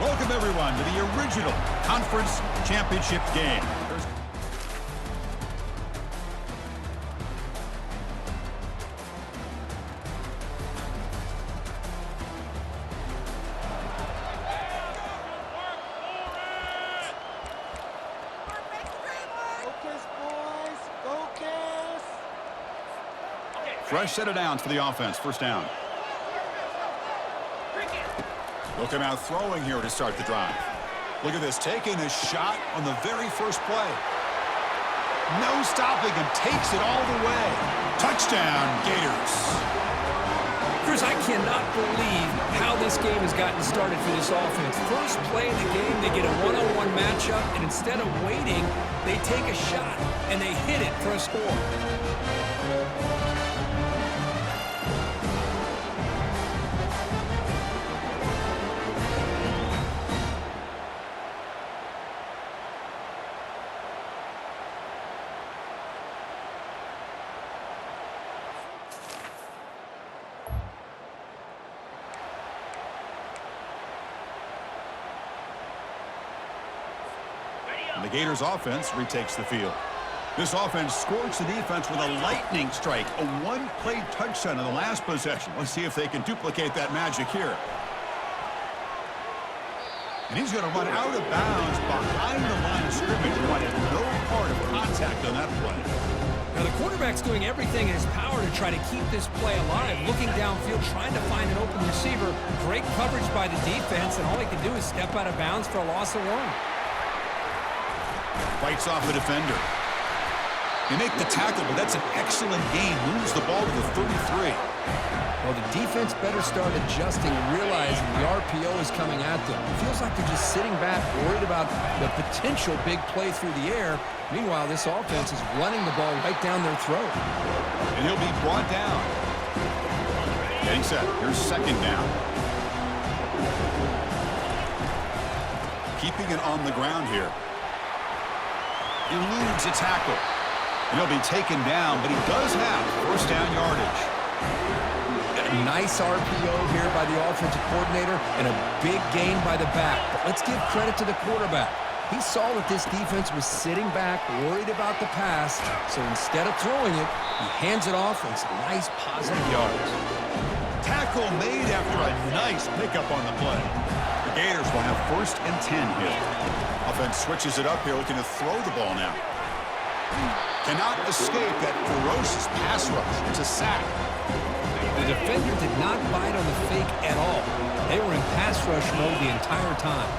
Welcome, everyone, to the original conference championship game. Fresh set of downs for the offense. First down. They'll come out throwing here to start the drive. Look at this, taking a shot on the very first play. No stopping him, takes it all the way. Touchdown, Gators. Chris, I cannot believe how this game has gotten started for this offense. First play of the game, they get a one-on-one matchup, and instead of waiting, they take a shot, and they hit it for a score. And the Gators offense retakes the field. This offense scorched the defense with a lightning strike, a one-play touchdown in the last possession. Let's see if they can duplicate that magic here. And he's going to run out of bounds behind the line of scrimmage. He wanted no part of contact on that play. Now the quarterback's doing everything in his power to try to keep this play alive, looking downfield, trying to find an open receiver. Great coverage by the defense, and all he can do is step out of bounds for a loss of 1. Fights off a defender. They make the tackle, but that's an excellent gain. Moves the ball to the 33. Well, the defense better start adjusting and realizing the RPO is coming at them. It feels like they're just sitting back, worried about the potential big play through the air. Meanwhile, this offense is running the ball right down their throat. And he'll be brought down. Getting set. Here's second down. Keeping it on the ground here. Eludes a tackle. And he'll be taken down, but he does have first down yardage. A nice RPO here by the offensive coordinator and a big gain by the back. But let's give credit to the quarterback. He saw that this defense was sitting back, worried about the pass, so instead of throwing it, he hands it off and some nice positive yards. Tackle made after a nice pickup on the play. The Gators will have first and 10 here. Offense switches it up here, looking to throw the ball now. Cannot escape that ferocious pass rush. It's a sack. The defender did not bite on the fake at all. They were in pass rush mode the entire time.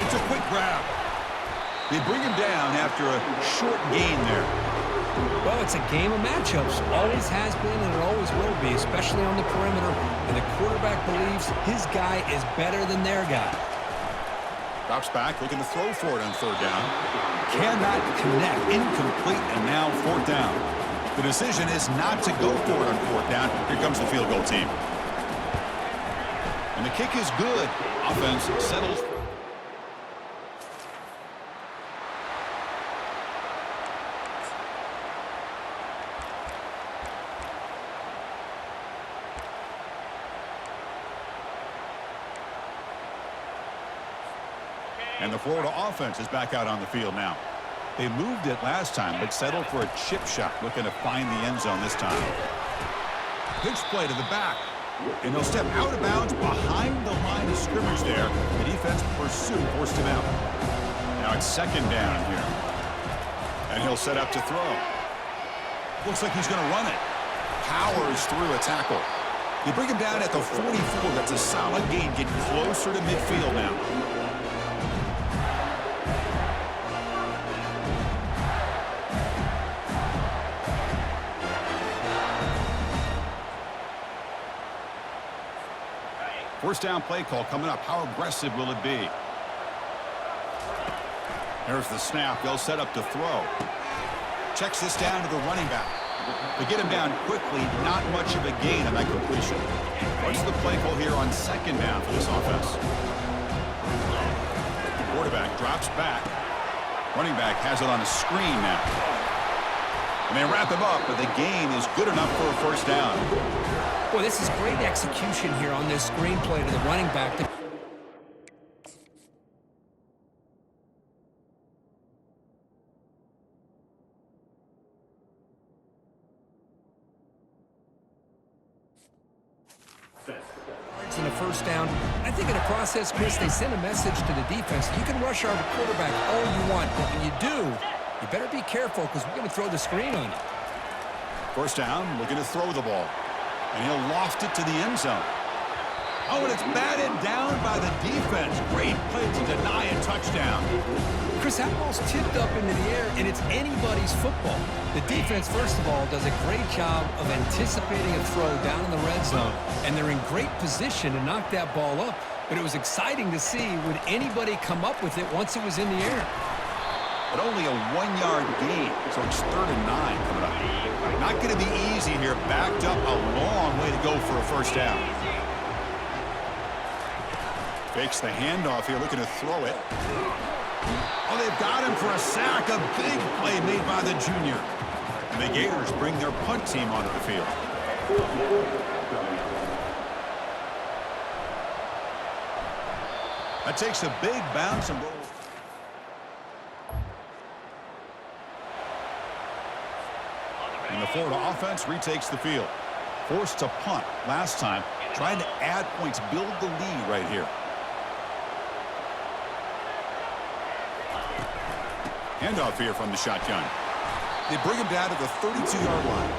It's a quick grab. They bring him down after a short gain there. Well, it's a game of matchups. Always has been and it always will be, especially on the perimeter. And the quarterback believes his guy is better than their guy. Drops back, looking to throw for it on third down. Cannot connect. Incomplete, and now fourth down. The decision is not to go for it on fourth down. Here comes the field goal team. And the kick is good. Offense settles. And the Florida offense is back out on the field now. They moved it last time, but settled for a chip shot, looking to find the end zone this time. Pitch play to the back. And he'll step out of bounds behind the line of scrimmage there. The defense pursued, forced him out. Now it's second down here. And he'll set up to throw. Looks like he's going to run it. Powers through a tackle. They bring him down at the 44. That's a solid gain, getting closer to midfield now. First down play call coming up. How aggressive will it be? There's the snap. They'll set up to throw. Checks this down to the running back. They get him down quickly. Not much of a gain on that completion. What's the play call here on second down for this offense? Quarterback drops back. Running back has it on a screen now. And they wrap him up, but the gain is good enough for a first down. Boy, this is great execution here on this screen play to the running back. down. I think in the process, Chris, they send a message to the defense. You can rush our quarterback all you want, but when you do, you better be careful because we're going to throw the screen on you. First down, looking to throw the ball. And he'll loft it to the end zone. Oh, and it's batted down by the defense. Great play to deny a touchdown. Chris, that ball's tipped up into the air, and it's anybody's football. The defense, first of all, does a great job of anticipating a throw down in the red zone, and they're in great position to knock that ball up. But it was exciting to see, would anybody come up with it once it was in the air? But only a 1-yard gain, so it's 3rd and 9 coming up. Not going to be easy here. Backed up a long way to go for a first down. Fakes the handoff here, looking to throw it. Oh, they've got him for a sack. A big play made by the junior. And the Gators bring their punt team onto the field. That takes a big bounce and rolls. And the Florida offense retakes the field. Forced to punt last time. Trying to add points, build the lead right here. Handoff here from the shotgun. They bring him down to the 32-yard line.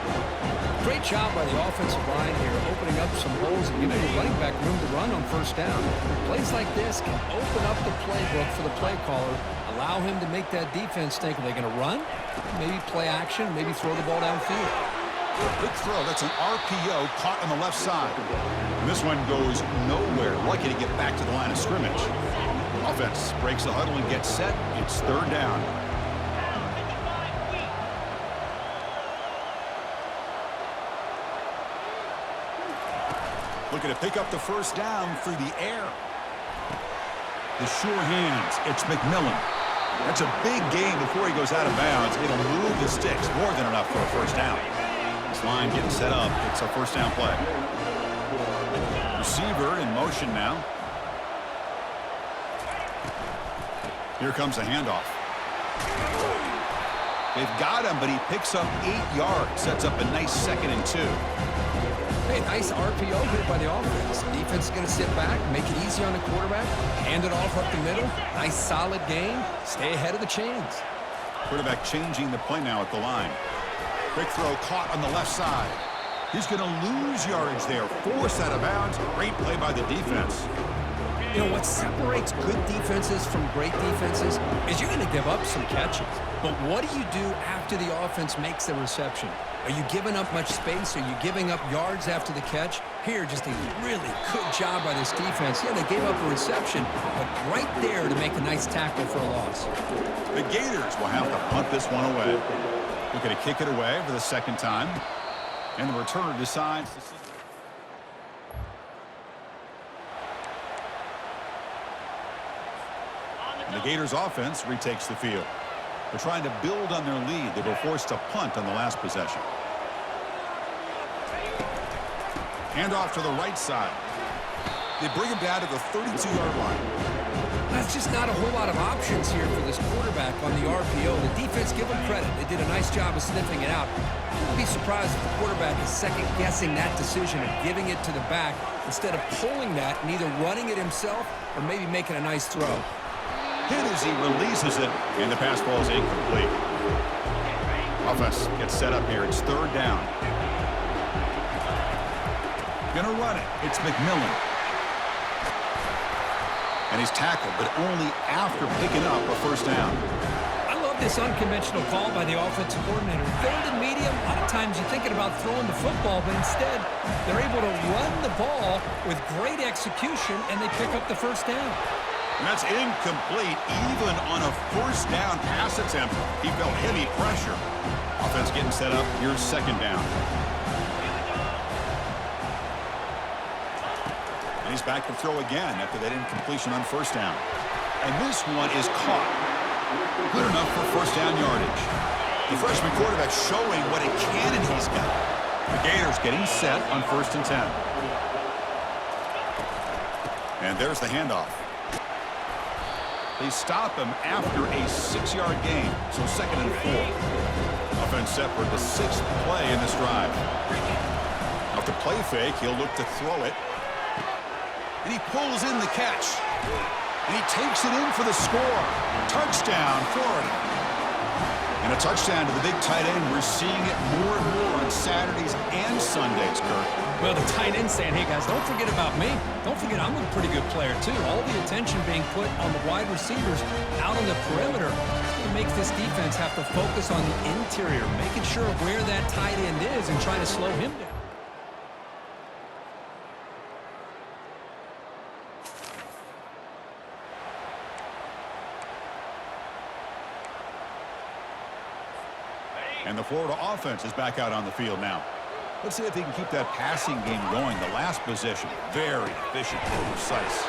Great job by the offensive line here, opening up some holes and giving the running back room to run on first down. Plays like this can open up the playbook for the play caller, allow him to make that defense think, are they going to run? Maybe play action, maybe throw the ball downfield. Good throw. That's an RPO caught on the left side. And this one goes nowhere. Lucky to get back to the line of scrimmage. Offense breaks the huddle and gets set. It's 3rd down. Looking to pick up the first down through the air. The sure hands. It's McMillan. That's a big gain before he goes out of bounds. It'll move the sticks. More than enough for a first down. This line getting set up. It's a first down play. Receiver in motion now. Here comes the handoff. They've got him, but he picks up 8 yards. Sets up a nice 2nd and 2. Hey, nice RPO here by the offense. Defense is going to sit back, make it easy on the quarterback, hand it off up the middle. Nice solid game. Stay ahead of the chains. Quarterback changing the play now at the line. Quick throw caught on the left side. He's going to lose yardage there. Forced out of bounds. Great play by the defense. You know, what separates good defenses from great defenses is you're going to give up some catches. But what do you do after the offense makes the reception? Are you giving up much space? Are you giving up yards after the catch? Here, just a really good job by this defense. Yeah, they gave up a reception, but right there to make a nice tackle for a loss. The Gators will have to punt this one away. They're going to kick it away for the 2nd time. And the returner decides to... And the Gators offense retakes the field. They're trying to build on their lead. They were forced to punt on the last possession. Handoff to the right side. They bring him down to the 32-yard line. That's just not a whole lot of options here for this quarterback on the RPO. The defense, give them credit. They did a nice job of sniffing it out. I'd be surprised if the quarterback is second-guessing that decision of giving it to the back instead of pulling that and either running it himself or maybe making a nice throw. Hit as he releases it, and the pass ball is incomplete. Offense gets set up here. It's 3rd down. Gonna run it. It's McMillan. And he's tackled, but only after picking up a first down. I love this unconventional call by the offensive coordinator. 3rd and medium, a lot of times you're thinking about throwing the football, but instead they're able to run the ball with great execution, and they pick up the first down. And that's incomplete. Even on a first down pass attempt, he felt heavy pressure. Offense getting set up. Here's 2nd down. And he's back to throw again after that incompletion on first down. And this one is caught. Good enough for first down yardage. The freshman quarterback showing what a cannon he's got. The Gators getting set on 1st and 10. And there's the handoff. They stop him after a 6-yard gain, so 2nd and 4. Offense set for the 6th play in this drive. Off the play fake, he'll look to throw it. And he pulls in the catch. And he takes it in for the score. Touchdown, Florida. And a touchdown to the big tight end. We're seeing it more and more on Saturdays and Sundays, Kirk. Well, the tight end saying, hey, guys, don't forget about me. Don't forget I'm a pretty good player, too. All the attention being put on the wide receivers out on the perimeter. It's going to make this defense have to focus on the interior, making sure where that tight end is and trying to slow him down. And the Florida offense is back out on the field now. Let's see if they can keep that passing game going. The last possession, very efficient and precise.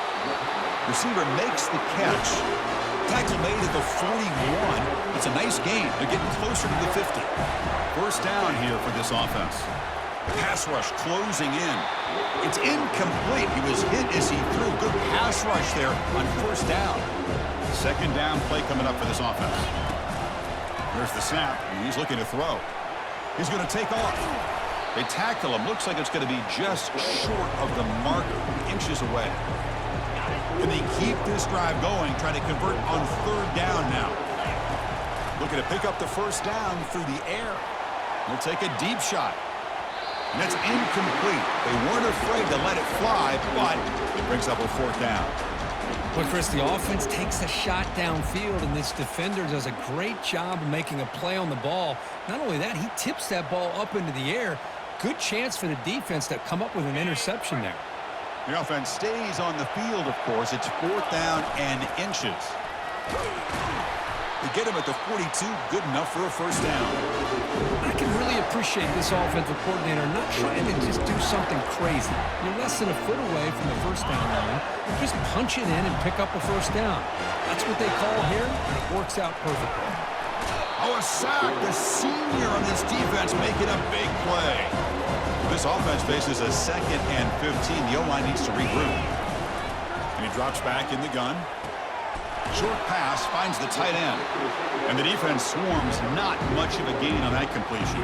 Receiver makes the catch. Tackle made at the 41. It's a nice gain. They're getting closer to the 50. First down here for this offense. The pass rush closing in. It's incomplete. He was hit as he threw. Good pass rush there on first down. Second down play coming up for this offense. There's the snap, and he's looking to throw. He's going to take off. They tackle him. Looks like it's going to be just short of the marker, inches away. Can they keep this drive going, trying to convert on third down now? Looking to pick up the first down through the air. He'll take a deep shot. And that's incomplete. They weren't afraid to let it fly, but it brings up a fourth down. But Chris, the offense takes a shot downfield, and this defender does a great job of making a play on the ball. Not only that, he tips that ball up into the air. Good chance for the defense to come up with an interception there. The offense stays on the field, of course. It's fourth down and inches. They get him at the 42. Good enough for a first down. I can really appreciate this offensive coordinator not trying to just do something crazy. You're less than a foot away from the first down line. Just punch it in and pick up a first down. That's what they call here, and it works out perfectly. Oh, a sack. The senior on this defense making a big play. This offense faces a 2nd and 15. The O-line needs to regroup. And he drops back in the gun. Short pass finds the tight end. And the defense swarms. Not much of a gain on that completion.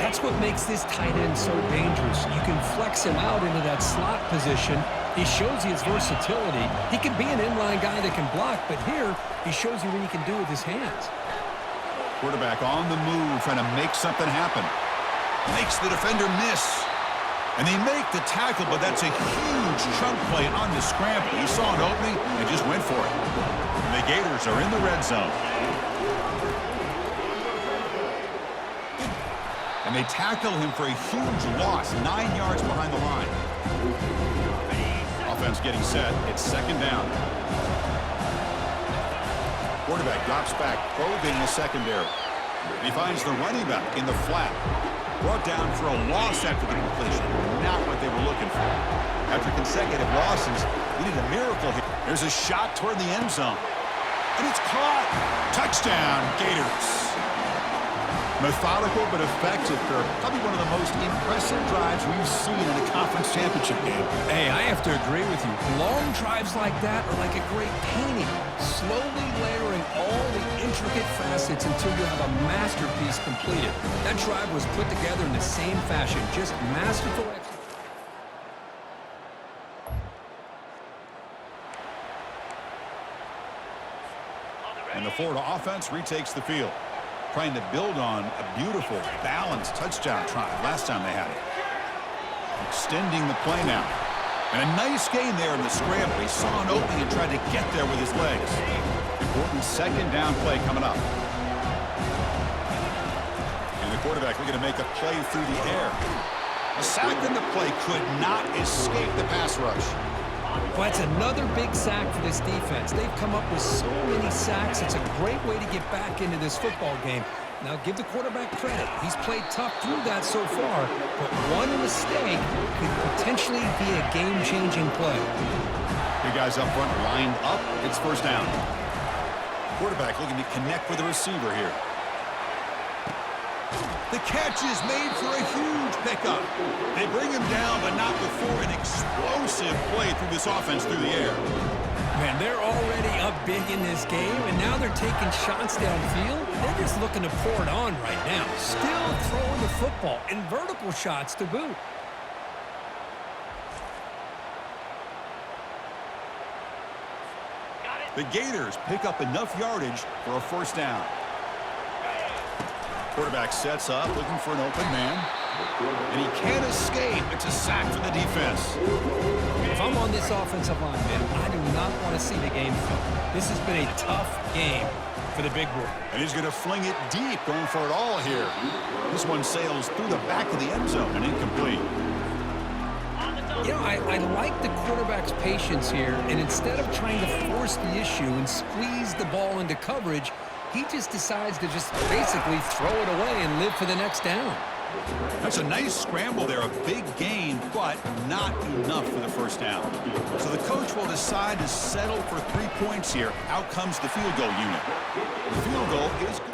That's what makes this tight end so dangerous. You can flex him out into that slot position. He shows you his versatility. He can be an inline guy that can block, but here he shows you what he can do with his hands. Quarterback on the move, trying to make something happen. Makes the defender miss. And they make the tackle, but that's a huge chunk play on the scramble. He saw an opening and just went for it. And the Gators are in the red zone. And they tackle him for a huge loss, 9 yards behind the line. Offense getting set. It's second down. Quarterback drops back, probing the secondary. And he finds the running back in the flat. Brought down for a loss after the completion. Not what they were looking for. After consecutive losses, we need a miracle here. There's a shot toward the end zone. And it's caught. Touchdown, Gators. Methodical but effective, Kirk. Probably one of the most impressive drives we've seen in a conference championship game. Hey, I have to agree with you. Long drives like that are like a great painting. Slowly layering all the intricate facets until you have a masterpiece completed. That drive was put together in the same fashion. Just masterful execution. And the Florida offense retakes the field, trying to build on a beautiful, balanced touchdown drive last time they had it. Extending the play now. And a nice gain there in the scramble. He saw an opening and tried to get there with his legs. Important second down play coming up. And the quarterback looking to make a play through the air. A sack in the play could not escape the pass rush. Well, that's another big sack for this defense. They've come up with so many sacks. It's a great way to get back into this football game. Now, give the quarterback credit. He's played tough through that so far, but one mistake could potentially be a game-changing play. Big guys up front lined up. It's first down. Quarterback looking to connect with the receiver here. The catch is made for a huge pickup. They bring him down, but not before an explosive play through this offense through the air. Man, they're already up big in this game, and now they're taking shots downfield. They're just looking to pour it on right now. Still throwing the football, and vertical shots to boot. The Gators pick up enough yardage for a first down. Quarterback sets up, looking for an open man. And he can't escape. It's a sack for the defense. If I'm on this offensive line, man, I do not want to see the game film. This has been a tough game for the big boy. And he's going to fling it deep, going for it all here. This one sails through the back of the end zone and incomplete. You know, I like the quarterback's patience here, and instead of trying to force the issue and squeeze the ball into coverage, he just decides to just basically throw it away and live for the next down. That's a nice scramble there, a big gain, but not enough for the first down. So the coach will decide to settle for 3 points here. Out comes the field goal unit. The field goal is good.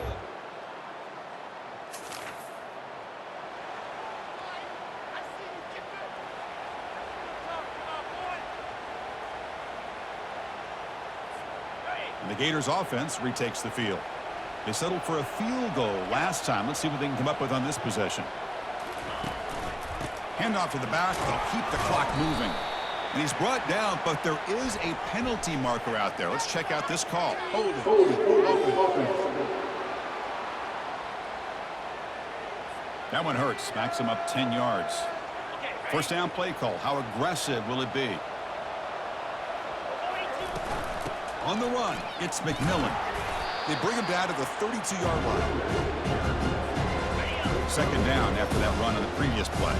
And the Gators offense retakes the field. They settled for a field goal last time. Let's see what they can come up with on this possession. Handoff to the back. They'll keep the clock moving. And he's brought down, but there is a penalty marker out there. Let's check out this call. That one hurts. Backs him up 10 yards. First down play call. How aggressive will it be? On the run, it's McMillan. They bring him down to the 32-yard line. Second down after that run on the previous play.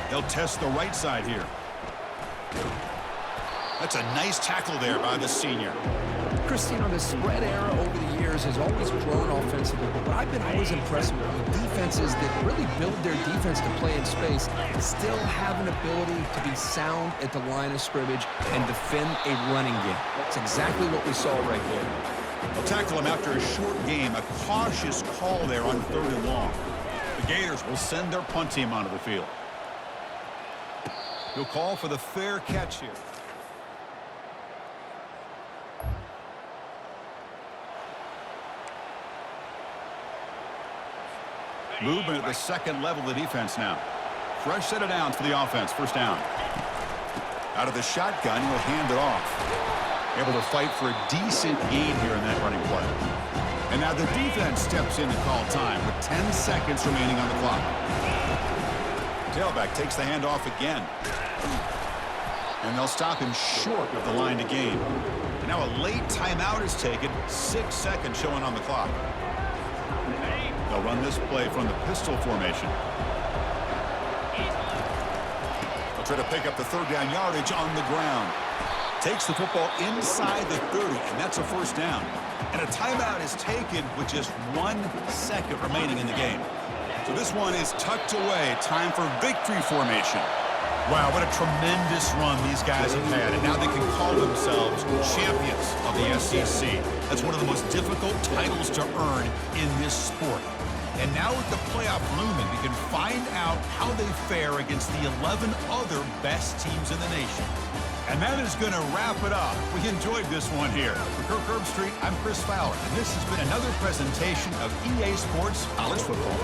They'll test the right side here. That's a nice tackle there by the senior. Chris, you know, the spread era over the years has always grown offensively, but I've been always impressed with defenses that really build their defense to play in space, still have an ability to be sound at the line of scrimmage and defend a running game. That's exactly what we saw right there. They'll tackle him after a short game, a cautious call there on 3rd and long. The Gators will send their punt team onto the field. He'll call for the fair catch here. Movement at the second level of the defense now. Fresh set of downs for the offense. First down. Out of the shotgun, he'll hand it off. Able to fight for a decent gain here in that running play. And now the defense steps in to call time with 10 seconds remaining on the clock. Tailback takes the handoff again. And they'll stop him short of the line to gain. And now a late timeout is taken. 6 seconds showing on the clock. They'll run this play from the pistol formation. They'll try to pick up the 3rd down yardage on the ground. Takes the football inside the 30, and that's a first down. And a timeout is taken with just 1 second remaining in the game. So this one is tucked away. Time for victory formation. Wow, what a tremendous run these guys have had, and now they can call themselves champions of the SEC. That's one of the most difficult titles to earn in this sport. And now with the playoff looming, we can find out how they fare against the 11 other best teams in the nation. And that is going to wrap it up. We enjoyed this one here. For Kirk Herbstreit, I'm Chris Fowler, and this has been another presentation of EA Sports College Football.